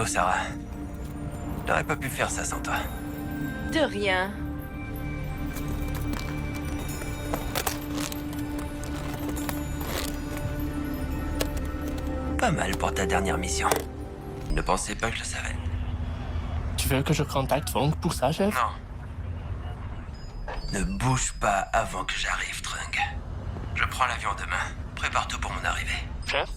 Sarah. J'aurais pas pu faire ça sans toi. De rien. Pas mal pour ta dernière mission. Ne pensais pas que je le savais. Tu veux que je contacte Fong pour ça, chef? Non. Ne bouge pas avant que j'arrive, Trung. Je prends l'avion demain. Prépare tout pour mon arrivée. Chef?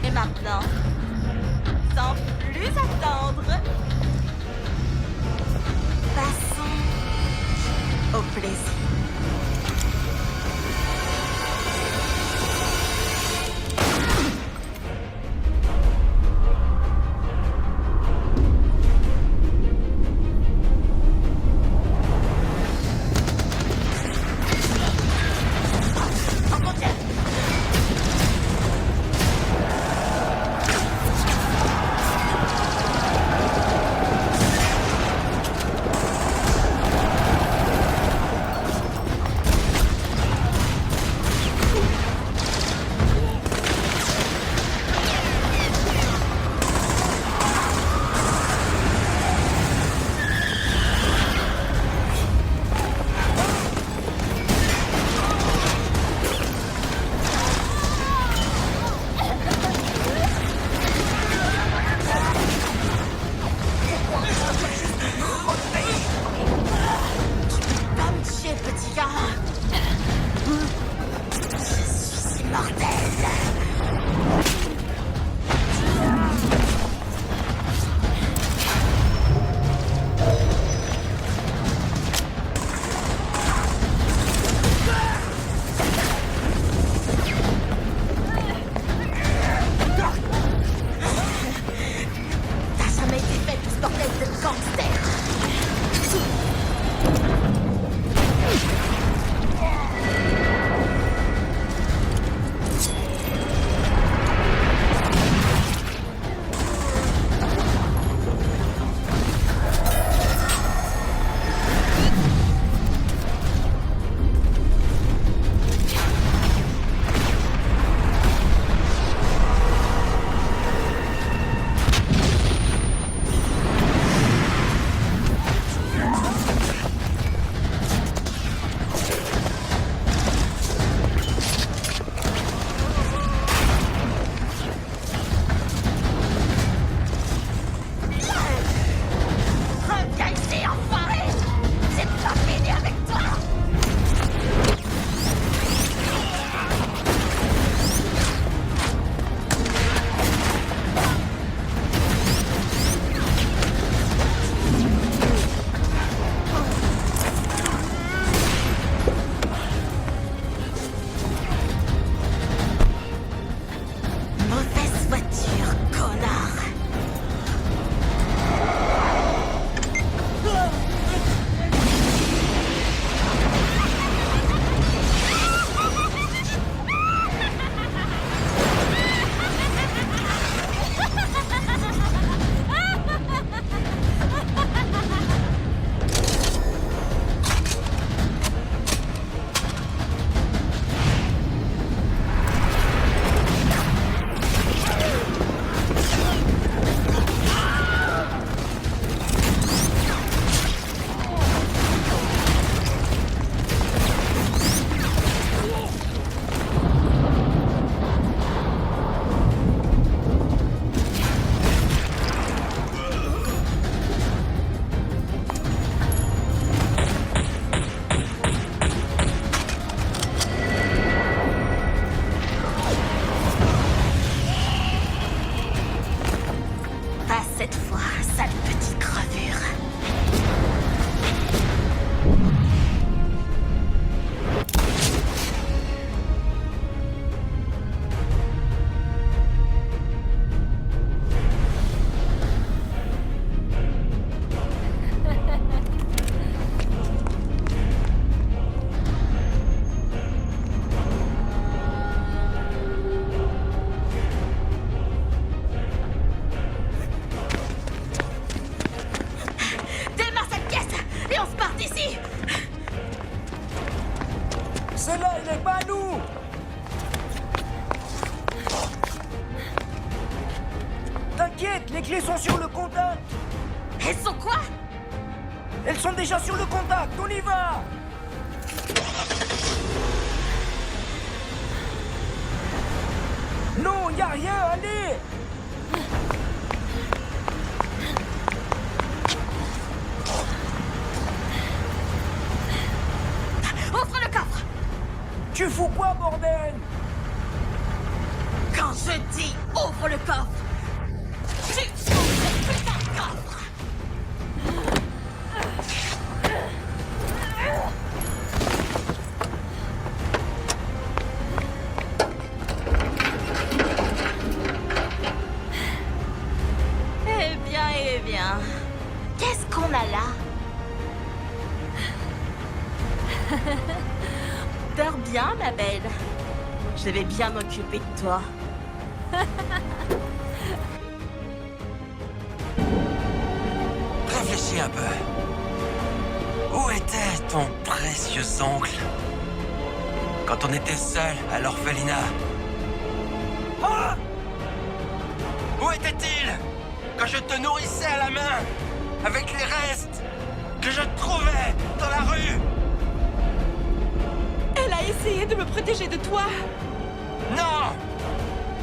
Et maintenant, sans plus attendre, passons au plaisir. nous! T'inquiète, les clés sont sur le contact! Elles sont quoi? Elles sont déjà sur le contact, on y va! Non, y a rien, allez! Ouvre le coffre! Tu fous quoi, bordel? Quand je dis ouvre le coffre, tu ouvres le putain de coffre! Eh bien, qu'est-ce qu'on a là? Dors bien, ma belle. Je vais bien m'occuper de toi. Réfléchis un peu. Où était ton précieux oncle quand on était seul à l'orphelinat? Ah! Où était-il quand je te nourrissais à la main avec les restes que je trouvais dans la rue? Elle a essayé de me protéger de toi. Non!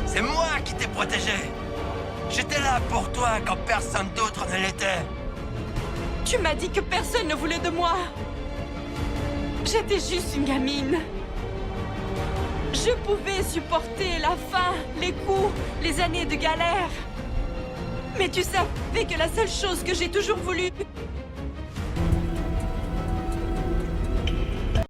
C'est moi qui t'ai protégé. J'étais là pour toi quand personne d'autre ne l'était. Tu m'as dit que personne ne voulait de moi. J'étais juste une gamine. Je pouvais supporter la faim, les coups, les années de galère. Mais tu savais que la seule chose que j'ai toujours voulu,